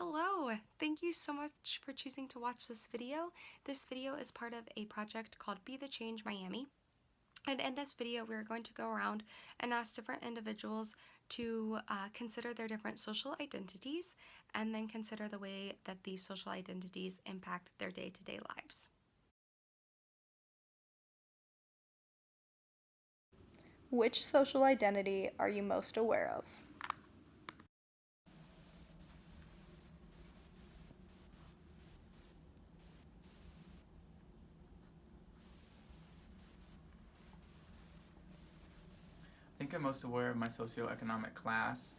Hello! Thank you so much for choosing to watch this video. This video is part of a project called Be the Change Miami. And in this video, we're going to go around and ask different individuals to consider their different social identities and then consider the way that these social identities impact their day-to-day lives. Which social identity are you most aware of? I think I'm most aware of my socioeconomic class,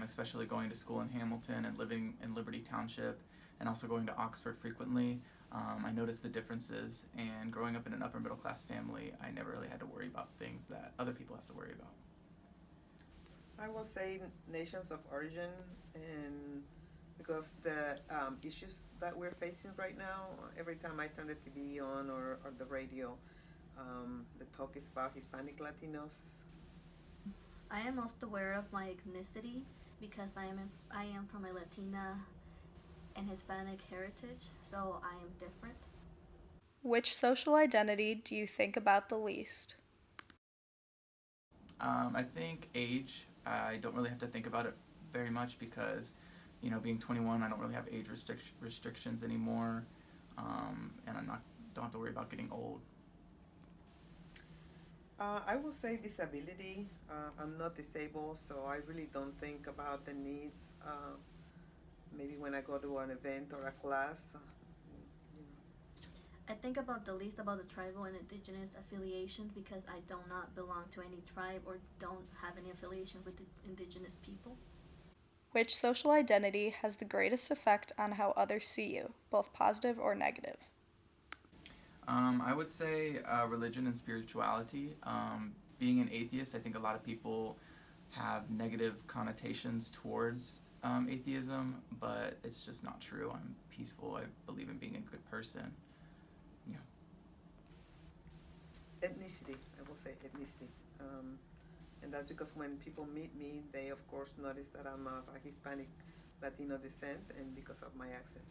especially going to school in Hamilton and living in Liberty Township and also going to Oxford frequently. I noticed the differences, and growing up in an upper middle class family, I never really had to worry about things that other people have to worry about. I will say nations of origin, and because the issues that we're facing right now, every time I turn the TV on or the radio, the talk is about Hispanic Latinos. I am most aware of my ethnicity because I am from a Latina and Hispanic heritage, so I am different. Which social identity do you think about the least? I think age, I don't really have to think about it very much because, being 21, I don't really have age restrictions anymore, and don't have to worry about getting old. I will say disability. I'm not disabled, so I really don't think about the needs. Maybe when I go to an event or a class, I think about the least about the tribal and indigenous affiliations because I do not belong to any tribe or don't have any affiliation with the indigenous people. Which social identity has the greatest effect on how others see you, both positive or negative? I would say religion and spirituality. Being an atheist, I think a lot of people have negative connotations towards atheism, but it's just not true. I'm peaceful. I believe in being a good person. Yeah. ethnicity. I will say ethnicity. And that's because when people meet me, they of course notice that I'm of a Hispanic Latino descent and because of my accent.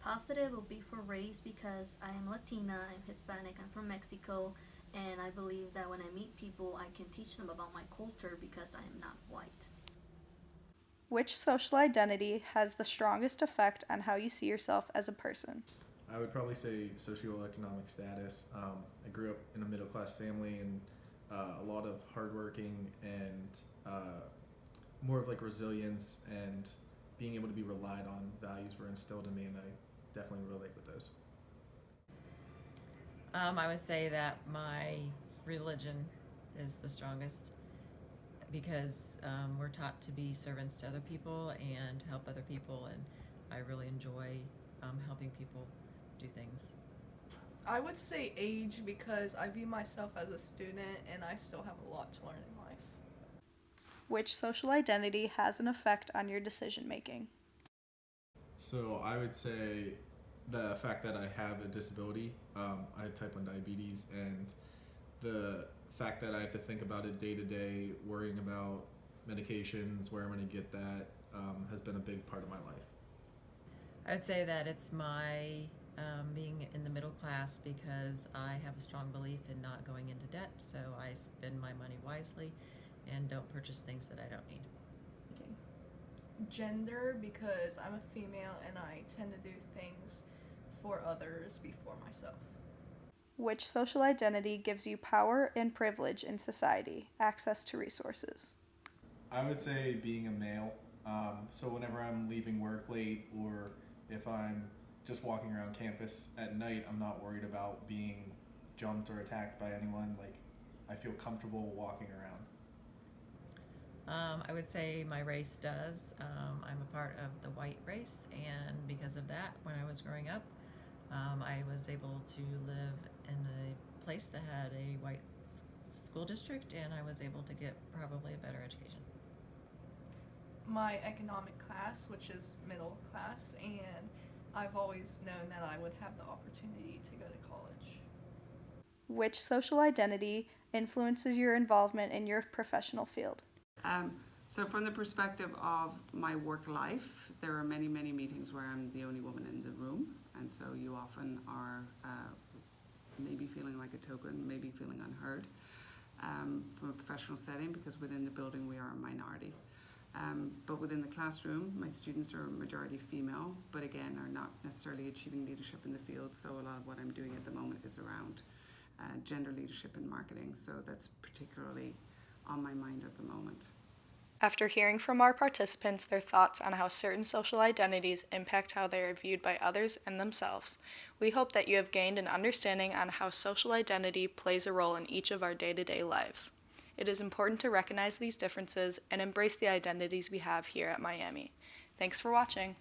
Positive will be for race because I am Latina, I'm Hispanic, I'm from Mexico, and I believe that when I meet people, I can teach them about my culture because I am not white. Which social identity has the strongest effect on how you see yourself as a person? I would probably say socioeconomic status. I grew up in a middle class family and a lot of hardworking and more of like resilience and being able to be relied on values were instilled in me, and I definitely relate with those. I would say that my religion is the strongest because we're taught to be servants to other people and help other people, and I really enjoy helping people do things. I would say age because I view myself as a student and I still have a lot to learn in life. Which social identity has an effect on your decision making? So I would say the fact that I have a disability, I have type 1 diabetes, and the fact that I have to think about it day to day, worrying about medications, where I'm going to get that, has been a big part of my life. I would say that it's my being in the middle class because I have a strong belief in not going into debt, so I spend my money wisely and don't purchase things that I don't need. Okay. Gender because I'm a female and I tend to do things for others before myself. Which social identity gives you power and privilege in society, access to resources? I would say being a male. So whenever I'm leaving work late or if I'm just walking around campus at night, I'm not worried about being jumped or attacked by anyone. Like, I feel comfortable walking around. I would say my race does. I'm a part of the white race, and because of that, when I was growing up, I was able to live in a place that had a white school district, and I was able to get probably a better education. My economic class, which is middle class, and I've always known that I would have the opportunity to go to college. Which social identity influences your involvement in your professional field? So from the perspective of my work life, there are many, many meetings where I'm the only woman in the room, and so you often are maybe feeling like a token, maybe feeling unheard from a professional setting, because within the building we are a minority. But within the classroom, my students are majority female, but again are not necessarily achieving leadership in the field, so a lot of what I'm doing at the moment is around gender leadership in marketing, so that's particularly on my mind at the moment. After hearing from our participants their thoughts on how certain social identities impact how they are viewed by others and themselves, we hope that you have gained an understanding on how social identity plays a role in each of our day-to-day lives. It is important to recognize these differences and embrace the identities we have here at Miami. Thanks for watching.